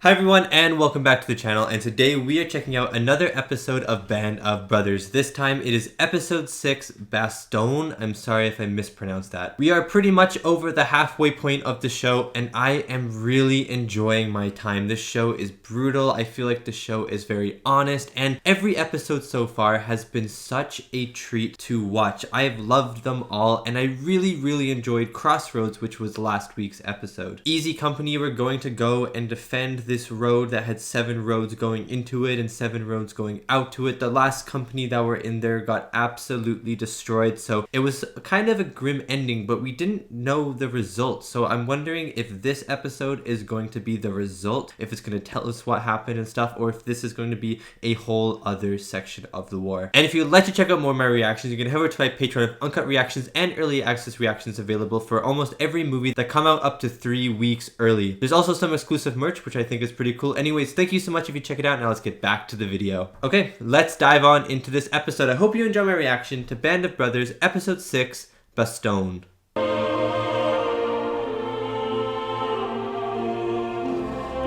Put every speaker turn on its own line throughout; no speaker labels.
Hi everyone and welcome back to the channel, and today we are checking out another episode of Band of Brothers. This time it is episode 6, Bastogne. I'm sorry if I mispronounced that. We are pretty much over the halfway point of the show and I am really enjoying my time. This show is brutal. I feel like the show is very honest and every episode so far has been such a treat to watch. I have loved them all and I really enjoyed Crossroads, which was last week's episode. Easy Company were going to go and defend this road that had 7 roads going into it and 7 roads going out to it. The last company that were in there got absolutely destroyed, so it was kind of a grim ending, but we didn't know the result. So I'm wondering if this episode is going to be the result, if it's going to tell us what happened and stuff, or if this is going to be a whole other section of the war. And if you'd like to check out more of my reactions, you can head over to my Patreon of uncut reactions and early access reactions available for almost every movie that come out up to 3 weeks early. There's also some exclusive merch, which I think is pretty cool. Anyways, thank you so much if you check it out. Now let's get back to the video. Okay, let's dive on into this episode. I hope you enjoy my reaction to Band of Brothers episode 6, Bastogne.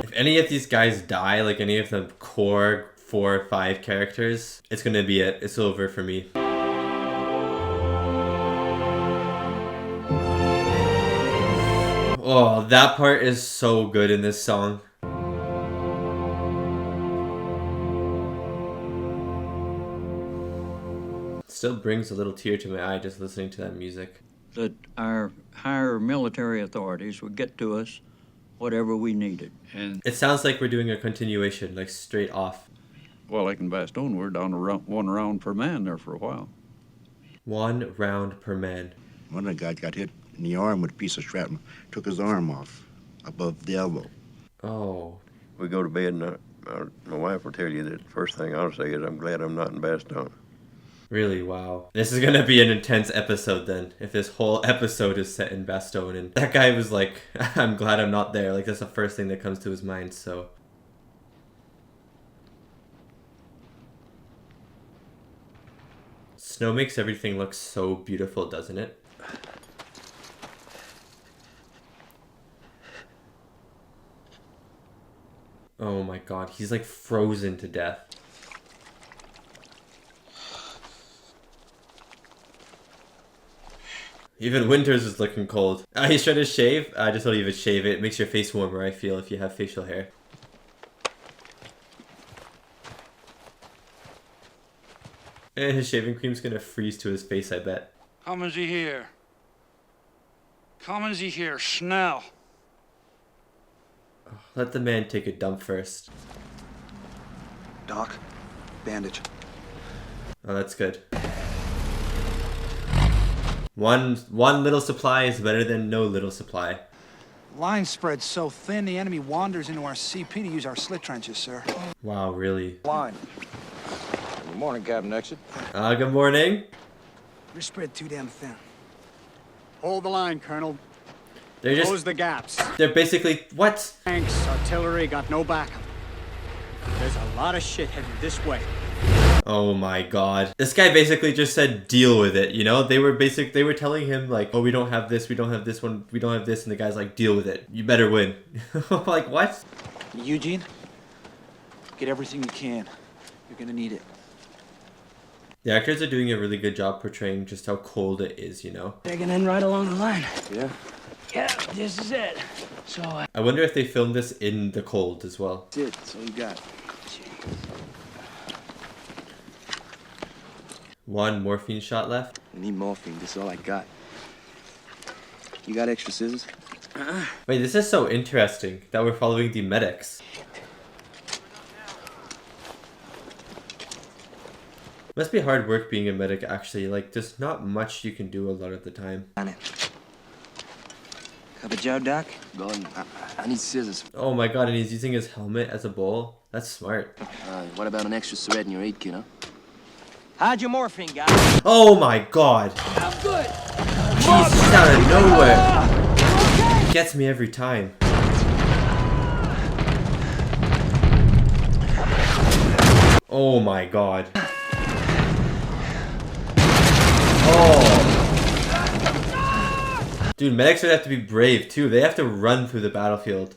If any of these guys die, like any of the core 4 or 5 characters, it's gonna be it. It's over for me. Oh, that part is so good in this song. Still brings a little tear to my eye just listening to that music.
That our higher military authorities would get to us whatever we needed.
And it sounds like we're doing a continuation, like straight off.
Well, like in Bastogne, we're down to 1 round per man there for a while.
1 round per man.
One of the guys got hit in the arm with a piece of shrapnel, took his arm off above the elbow.
Oh.
We go to bed and my wife will tell you that the first thing I'll say is I'm glad I'm not in Bastogne.
Really? Wow. This is gonna be an intense episode then, if this whole episode is set in Bastogne. And that guy was like, I'm glad I'm not there. Like, that's the first thing that comes to his mind, so. Snow makes everything look so beautiful, doesn't it? Oh my god, he's like frozen to death. Even Winters is looking cold. He's trying to shave. I just don't even shave it. It makes your face warmer, I feel, if you have facial hair. And his shaving cream's gonna freeze to his face, I bet.
Kommen Sie hier. Kommen Sie hier, schnell.
Let the man take a dump first.
Doc, bandage.
Oh, that's good. One little supply is better than no little supply.
Line spread's so thin, the enemy wanders into our CP to use our slit trenches, sir.
Wow, really?
Line. Good morning, Captain Exit.
Good morning.
We're spread too damn thin.
Hold the line, Colonel.
They're just...
Close the gaps.
They're basically... What?
Tanks, artillery, got no backup. There's a lot of shit headed this way.
Oh my god. This guy basically just said deal with it, you know? They were telling him like, oh, we don't have this, we don't have this one, we don't have this, and the guy's like, deal with it. You better win. Like, what?
Eugene, get everything you can. You're gonna need it.
The actors are doing a really good job portraying just how cold it is, you know?
Taking in right along the line.
Yeah?
Yeah, this is it. So,
I wonder if they filmed this in the cold as well.
That's it. That's all you got.
One morphine shot left.
I need morphine. This is all I got. You got extra scissors?
Wait, this is so interesting that we're following the medics. Must be hard work being a medic, actually. Like, there's not much you can do a lot of the time.
On it. Have a job, Doc? Go on. I need scissors.
Oh my god, and he's using his helmet as a bowl? That's smart.
What about an extra syringe in your aid kit, huh?
hide your morphine, guys.
Oh my god!
I'm good.
Jesus, out of nowhere! Gets me every time. Oh my god. Oh. Dude, medics would have to be brave too. They have to run through the battlefield.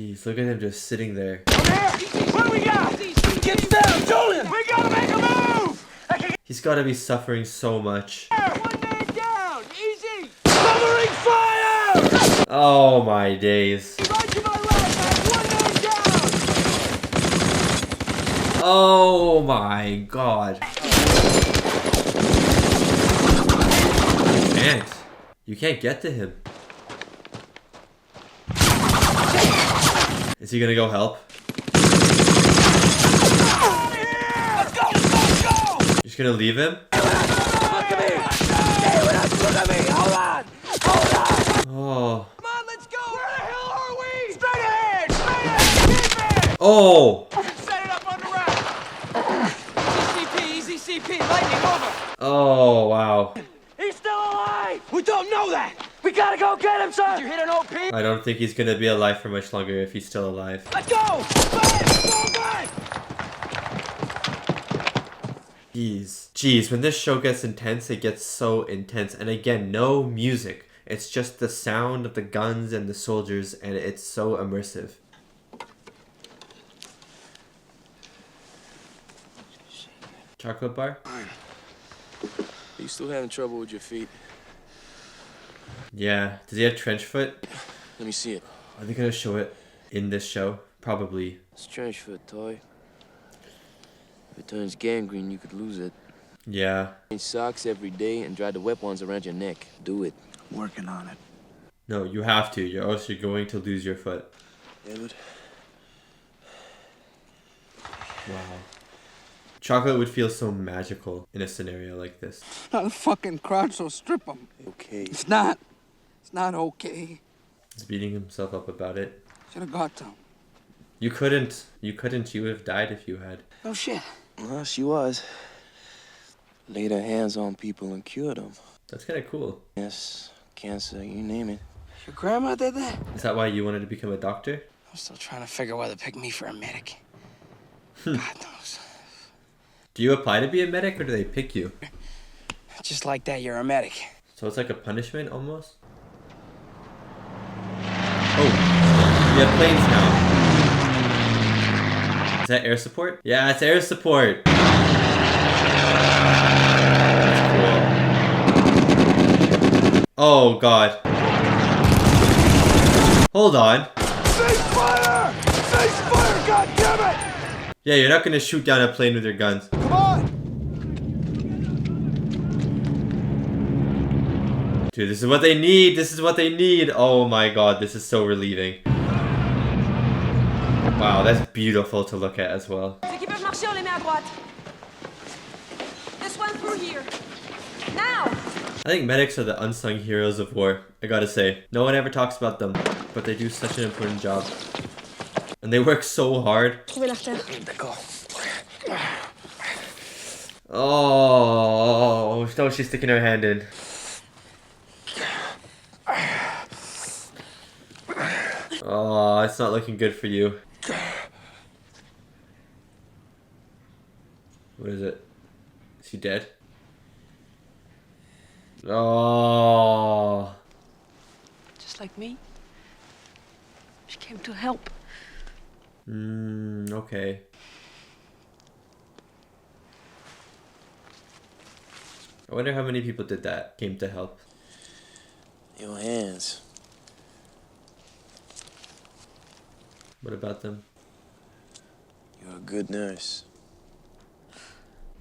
Jeez, look at him just sitting there.
What do we got? Get down, Julian! We gotta make a move!
He's gotta be suffering so much.
One man down! Easy! Covering fire!
Oh my days.
Right to my right, man! One man down!
Oh my god. You can't get to him. Is he gonna go help?
Let's go! Let's go!
You're just gonna leave him?
Look at me! Stay with us! Look at me! Hold on! Hold on!
Oh.
Come on, let's go! Where the hell are we? Straight ahead! Straight ahead! Keep it!
Oh!
Set it up on the right! CCP, easy CP, lightning over!
Oh, wow.
He's still alive! We don't know that! We gotta go get him, sir! Did you hit an OP?
I don't think he's gonna be alive for much longer if he's still alive.
Let's go!
Jeez, when this show gets intense, it gets so intense. And again, no music. It's just the sound of the guns and the soldiers, and it's so immersive. Chocolate bar?
Are you still having trouble with your feet?
Yeah. Does he have trench foot?
Let me see it.
Are they gonna show it in this show? Probably.
It's trench foot, toy. If it turns gangrene, you could lose it.
Yeah.
Change socks every day and dry the wet ones around your neck. Do it.
Working on it.
No, you have to. Or else you're going to lose your foot.
David.
Wow. Chocolate would feel so magical in a scenario like this.
Not a fucking crowd, so strip him.
Okay.
It's not. It's not okay.
He's beating himself up about it.
Should have got to him.
You couldn't. You couldn't. You would have died if you had.
No shit.
Well, she was. Laid her hands on people and cured them.
That's kind of cool.
Yes, cancer, you name it.
Your grandma did that?
Is that why you wanted to become a doctor?
I'm still trying to figure why they picked me for a medic. God knows.
Do you apply to be a medic or do they pick you?
Just like that, you're a medic.
So it's like a punishment almost? Oh, we have planes now. Is that air support? Yeah, it's air support. That's cool. Oh god. Hold on.
Ceasefire! Ceasefire, goddammit!
Yeah, you're not gonna shoot down a plane with your guns.
Come on!
Dude, this is what they need. This is what they need. Oh my god, this is so relieving. Wow, that's beautiful to look at as well.
Ceux qui peuvent marcher, on les met à droite. This one through here. Now!
I think medics are the unsung heroes of war, I gotta say. No one ever talks about them, but they do such an important job. And they work so hard.
Trouvez l'artère.
Oh, no, she's sticking her hand in. Oh, it's not looking good for you. What is it? Is he dead? Oh.
Just like me. She came to help.
Okay. I wonder how many people did that, came to help.
Your hands.
What about them?
You're a good nurse.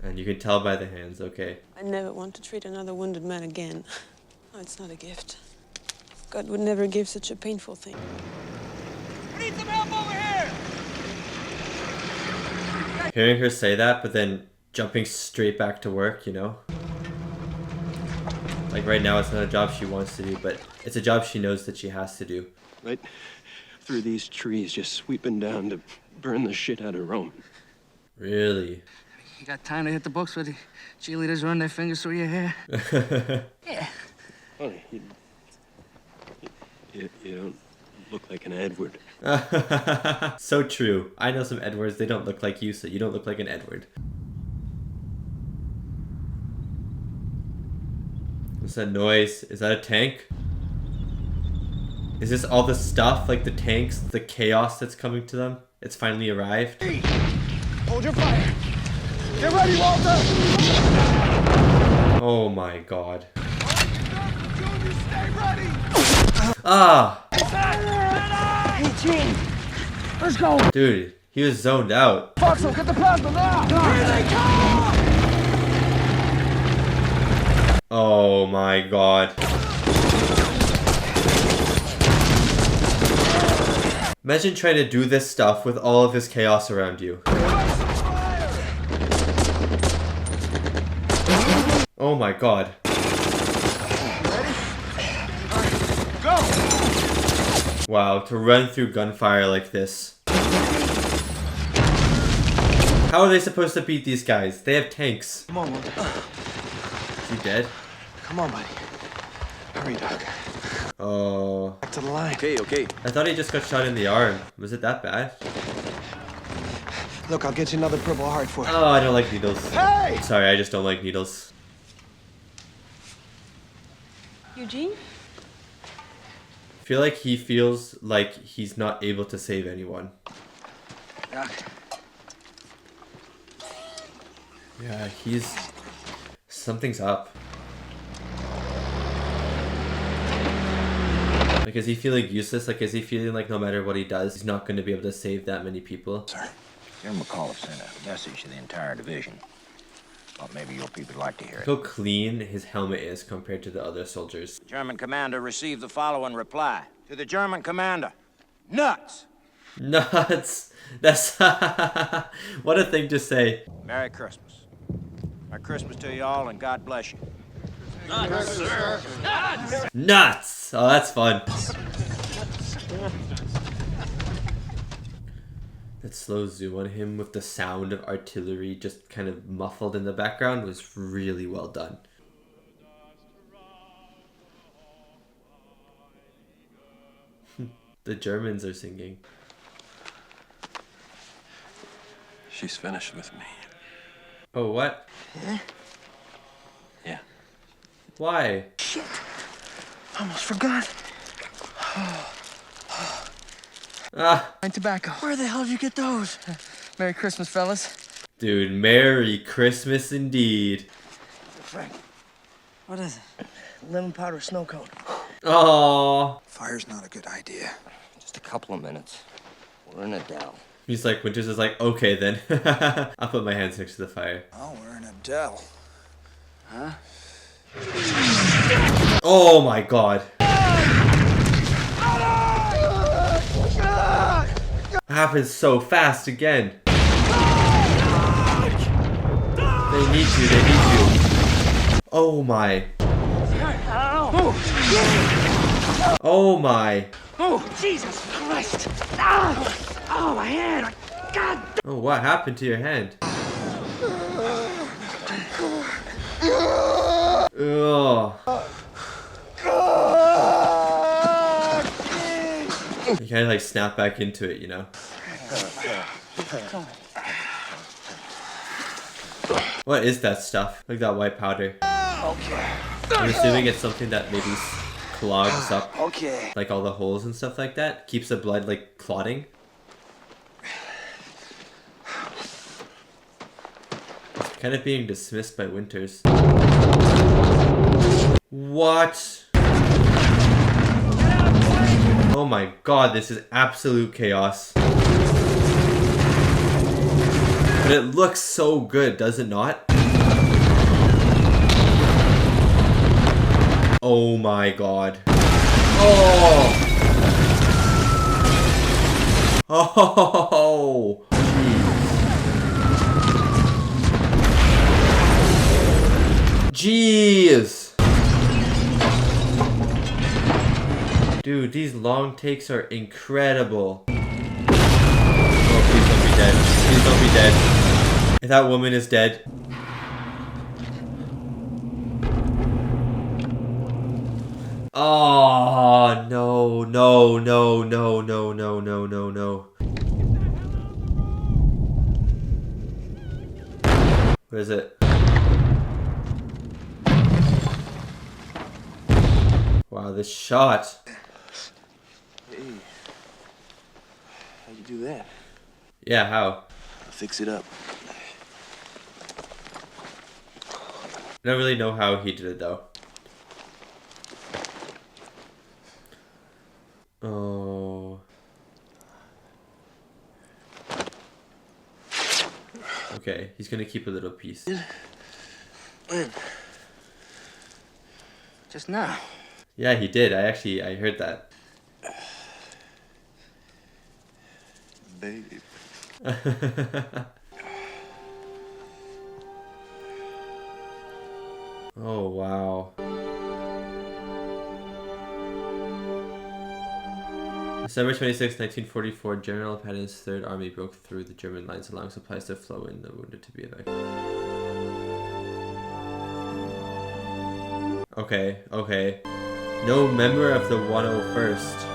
And you can tell by the hands, okay.
I never want to treat another wounded man again. No, it's not a gift. God would never give such a painful thing.
We need some help over here!
Hearing her say that, but then jumping straight back to work, you know? Like right now, it's not a job she wants to do, but it's a job she knows that she has to do.
Right through these trees, just sweeping down to burn the shit out of Rome.
Really?
You got time to hit the books where the cheerleaders run their fingers through your hair? Yeah.
Funny, you don't look like an Edward.
So true. I know some Edwards, they don't look like you, so you don't look like an Edward. What's that noise? Is that a tank? Is this all the stuff, like the tanks, the chaos that's coming to them? It's finally arrived.
Hold your fire. Get ready, Walter.
Oh my god.
Stay ready.
Ah!
Hey, Gene. Let's go.
Dude, he was zoned out.
Foxel, get the plasma now. Here they come.
Oh my god. Imagine trying to do this stuff with all of this chaos around you. Oh my god.
Go.
Wow, to run through gunfire like this. How are they supposed to beat these guys? They have tanks.
Come on, Walter.
Is he dead?
Come on, buddy. Hurry, Doc.
Oh.
Back to the line. Okay.
I thought he just got shot in the arm. Was it that bad?
Look, I'll get you another Purple Heart for it.
Oh, I don't like needles.
Hey!
Sorry, I just don't like needles.
Eugene?
I feel like he feels like he's not able to save anyone.
Doc.
Yeah, he's... Something's up. Like, is he feeling useless? Like, is he feeling like no matter what he does, he's not going to be able to save that many people?
Sir, General McCullough sent a message to the entire division. Thought maybe your people would like to hear it.
Look how clean his helmet is compared to the other soldiers.
German commander received the following reply. To the German commander. Nuts!
Nuts! That's... What a thing to say.
Merry Christmas. Merry Christmas to you all, and God bless you.
Nuts, sir. Nuts!
Nuts! Oh, that's fun. That slow zoom on him with the sound of artillery just kind of muffled in the background was really well done. The Germans are singing.
She's finished with me.
Oh, what?
Yeah.
Why?
Shit. Almost forgot.
Ah.
And tobacco. Where the hell did you get those? Merry Christmas, fellas.
Dude, Merry Christmas indeed.
Frank. What is it? Lemon powder snow cone.
Oh.
Fire's not a good idea.
Just a couple of minutes. We're in a dell.
He's like, Winters is like, okay then. I'll put my hands next to the fire.
Oh, we're in a dell.
Huh?
Oh my god. Happens so fast again. They need you, they need you. Oh my. Oh my.
Oh, Jesus Christ! Oh, my hand! God!
Oh, what happened to your hand? Ugh. You kind of like snap back into it, you know? What is that stuff? Like that white powder?
Okay.
I'm assuming it's something that maybe clogs up
Okay.
like all the holes and stuff like that. Keeps the blood like clotting. It's kind of being dismissed by Winters. What? Oh my god, this is absolute chaos. But it looks so good, does it not? Oh my god. Oh! Oh! Jeez! Dude, these long takes are incredible. Oh, please don't be dead. Please don't be dead. If that woman is dead. Oh, no, no, no, no, no, no, no, no, no. Where is it? Wow, this shot.
Hey. How'd you do that?
Yeah, how?
I'll fix it up.
I don't really know how he did it though. Oh. Okay, he's gonna keep a little piece.
When?
Just now.
Yeah, he did. I heard that.
Babe.
Oh, wow. December 26, 1944, General Patton's Third Army broke through the German lines, allowing supplies to flow in, the wounded to be evacuated. Okay. No member of the 101st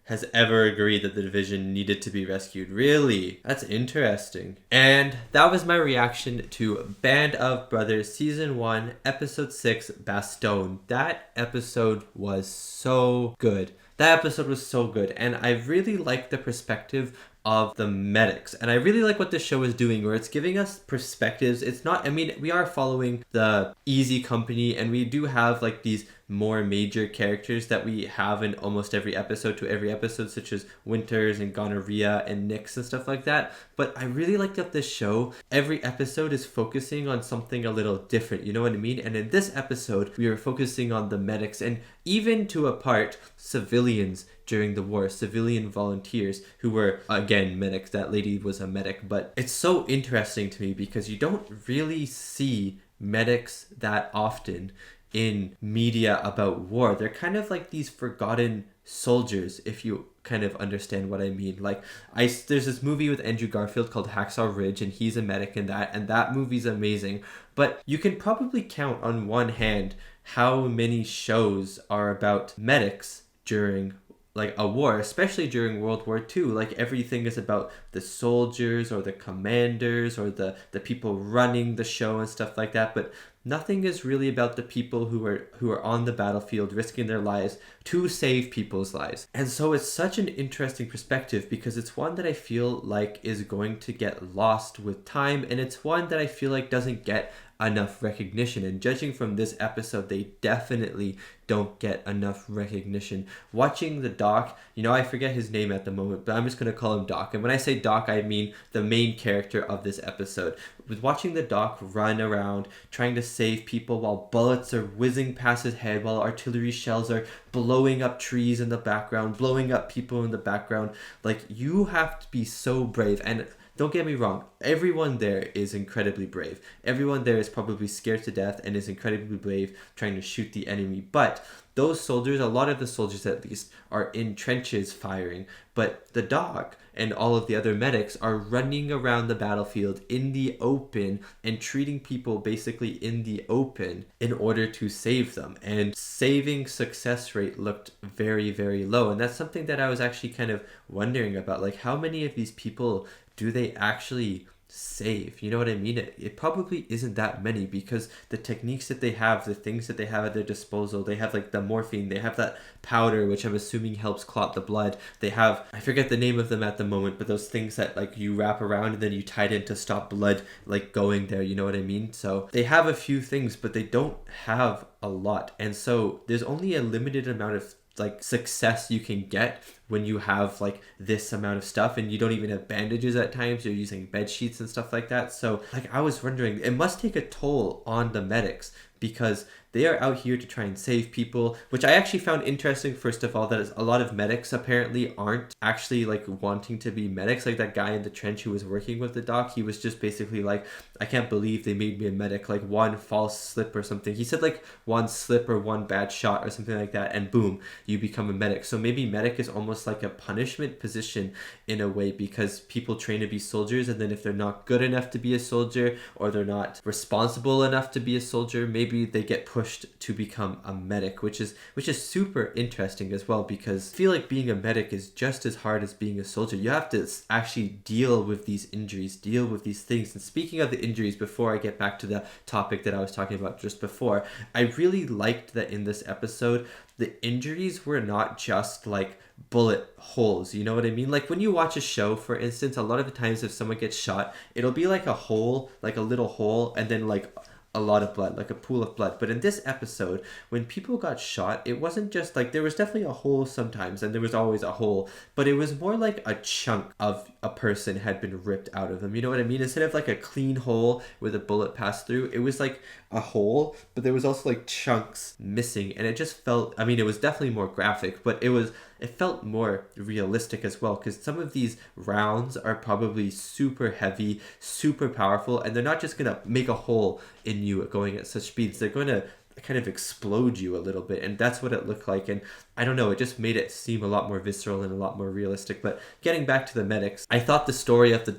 has ever agreed that the division needed to be rescued. Really? That's interesting. And that was my reaction to Band of Brothers Season 1, Episode 6, Bastogne. That episode was so good. That episode was so good. And I really like the perspective of the medics. And I really like what this show is doing, where it's giving us perspectives. It's not, I mean, we are following the Easy Company, and we do have like these more major characters that we have in almost every episode to every episode, such as Winters and Gonorrhea and Nix and stuff like that. But I really like that this show, every episode is focusing on something a little different, you know what I mean? And in this episode, we are focusing on the medics, and even to a part, civilians during the war, civilian volunteers who were, again, medics. That lady was a medic. But it's so interesting to me because you don't really see medics that often in media about war. They're kind of like these forgotten soldiers, if you kind of understand what I mean. Like, there's this movie with Andrew Garfield called Hacksaw Ridge, and he's a medic in that, and that movie's amazing. But you can probably count on one hand how many shows are about medics during like a war, especially during World War II. Like, everything is about the soldiers or the commanders or the people running the show and stuff like that, but nothing is really about the people who are on the battlefield risking their lives to save people's lives. And so it's such an interesting perspective because it's one that I feel like is going to get lost with time, and it's one that I feel like doesn't get enough recognition. And judging from this episode, they definitely don't get enough recognition. Watching the Doc, I forget his name at the moment, but I'm just going to call him Doc. And when I say Doc, I mean the main character of this episode. With watching the Doc run around trying to save people while bullets are whizzing past his head, while artillery shells are blowing up trees in the background, blowing up people in the background, like, you have to be so brave. And don't get me wrong, everyone there is incredibly brave. Everyone there is probably scared to death and is incredibly brave trying to shoot the enemy. But those soldiers, a lot of the soldiers at least, are in trenches firing. But the Doc and all of the other medics are running around the battlefield in the open and treating people basically in the open in order to save them. And saving success rate looked very, very low. And that's something that I was actually kind of wondering about. Like, how many of these people do they actually save? You know what I mean? It probably isn't that many, because the techniques that they have, the things that they have at their disposal, they have like the morphine, they have that powder, which I'm assuming helps clot the blood. They have, I forget the name of them at the moment, but those things that like you wrap around and then you tie it in to stop blood like going there, you know what I mean? So they have a few things, but they don't have a lot. And so there's only a limited amount of like success you can get when you have like this amount of stuff, and you don't even have bandages at times. You're using bed sheets and stuff like that. So like, I was wondering, it must take a toll on the medics, because they are out here to try and save people, which I actually found interesting. First of all, that a lot of medics apparently aren't actually like wanting to be medics. Like that guy in the trench who was working with the Doc, he was just basically like, I can't believe they made me a medic, like one false slip or something. He said like one slip or one bad shot or something like that, and boom, you become a medic. So maybe medic is almost like a punishment position in a way, because people train to be soldiers, and then if they're not good enough to be a soldier, or they're not responsible enough to be a soldier, maybe they get pushed pushed to become a medic, which is super interesting as well, because I feel like being a medic is just as hard as being a soldier. You have to actually deal with these injuries, deal with these things. And speaking of the injuries, before I get back to the topic that I was talking about just before, I really liked that in this episode, the injuries were not just like bullet holes, you know what I mean? Like when you watch a show, for instance, a lot of the times if someone gets shot, it'll be like a hole, like a little hole, and then like a lot of blood, like a pool of blood. But in this episode, when people got shot, it wasn't just like, there was definitely a hole sometimes, and there was always a hole, but it was more like a chunk of a person had been ripped out of them, you know what I mean? Instead of like a clean hole where the bullet passed through, it was like a hole, but there was also like chunks missing, and it just felt, I mean, it was definitely more graphic, but it felt more realistic as well, because some of these rounds are probably super heavy, super powerful, and they're not just gonna make a hole in you going at such speeds. They're going to kind of explode you a little bit, and that's what it looked like. And I don't know, it just made it seem a lot more visceral and a lot more realistic. But getting back to the medics, I thought the story of the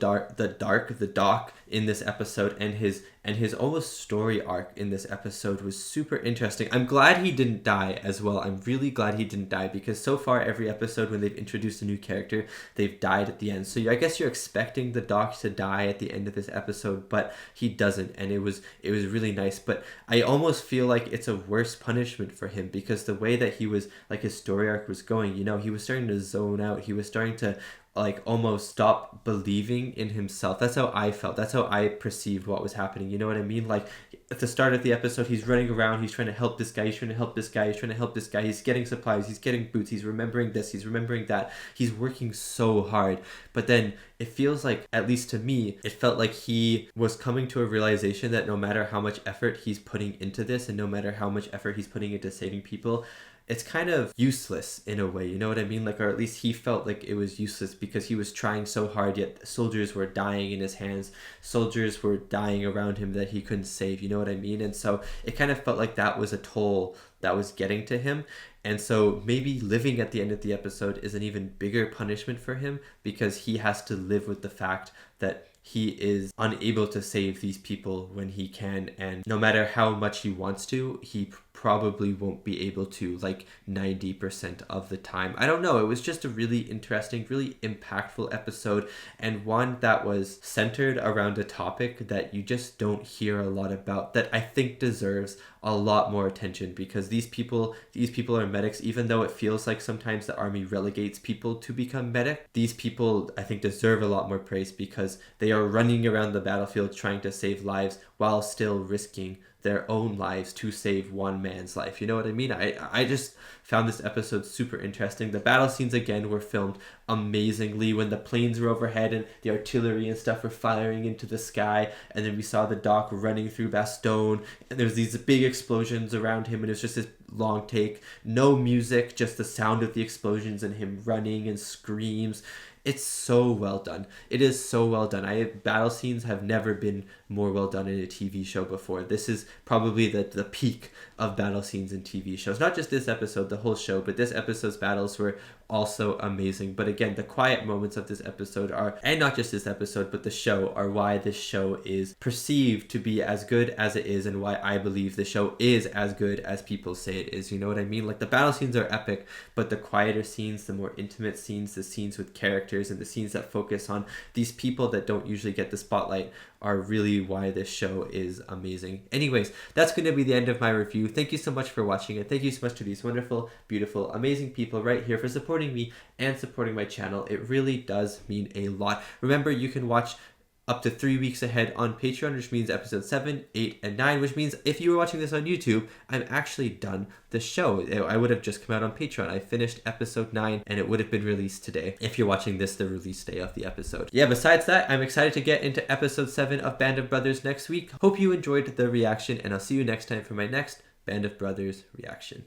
doc in this episode and his almost story arc in this episode was super interesting. I'm glad he didn't die as well. I'm really glad he didn't die, because so far every episode when they've introduced a new character, they've died at the end. So I guess you're expecting the doc to die at the end of this episode, but he doesn't, and it was really nice. But I almost feel like it's a worse punishment for him, because the way that he was, like, his story arc was going, you know, he was starting to zone out. He was starting to like almost stop believing in himself. That's how I felt. That's how I perceived what was happening. You know what I mean? Like at the start of the episode, he's running around, he's trying to help this guy, he's trying to help this guy, he's trying to help this guy, he's getting supplies, he's getting boots, he's remembering this, he's remembering that, he's working so hard. But then it feels like, at least to me, it felt like he was coming to a realization that no matter how much effort he's putting into this, and no matter how much effort he's putting into saving people, it's kind of useless in a way, you know what I mean? Like, or at least he felt like it was useless, because he was trying so hard, yet soldiers were dying in his hands, soldiers were dying around him that he couldn't save, you know what I mean? And so it kind of felt like that was a toll that was getting to him. And so maybe living at the end of the episode is an even bigger punishment for him, because he has to live with the fact that he is unable to save these people when he can, and no matter how much he wants to, he probably won't be able to, like 90% of the time. I don't know, it was just a really interesting, really impactful episode, and one that was centered around a topic that you just don't hear a lot about, that I think deserves a lot more attention, because these people are medics. Even though it feels like sometimes the army relegates people to become medic, these people I think deserve a lot more praise, because they are running around the battlefield trying to save lives while still risking their own lives to save one man's life. You know what I mean? I just found this episode super interesting. The battle scenes again were filmed amazingly, when the planes were overhead and the artillery and stuff were firing into the sky, and then we saw the doc running through Bastogne, and there was these big explosions around him, and it was just this long take, no music, just the sound of the explosions and him running and screams. It's so well done. It is so well done. Battle scenes have never been more well done in a TV show before. This is probably the peak of battle scenes in TV shows. Not just this episode, the whole show, but this episode's battles were also amazing. But again, the quiet moments of this episode are, and not just this episode, but the show, are why this show is perceived to be as good as it is, and why I believe the show is as good as people say it is. You know what I mean? Like, the battle scenes are epic, but the quieter scenes, the more intimate scenes, the scenes with characters, and the scenes that focus on these people that don't usually get the spotlight are really why this show is amazing. Anyways, that's going to be the end of my review. Thank you so much for watching it. Thank you so much to these wonderful, beautiful, amazing people right here for supporting me and supporting my channel. It really does mean a lot. Remember, you can watch up to 3 weeks ahead on Patreon, which means episode 7, 8, and 9, which means if you were watching this on YouTube, I'm actually done the show. I would have just come out on Patreon. I finished episode 9, and it would have been released today if you're watching this the release day of the episode. Yeah, besides that, I'm excited to get into episode 7 of Band of Brothers next week. Hope you enjoyed the reaction, and I'll see you next time for my next Band of Brothers reaction.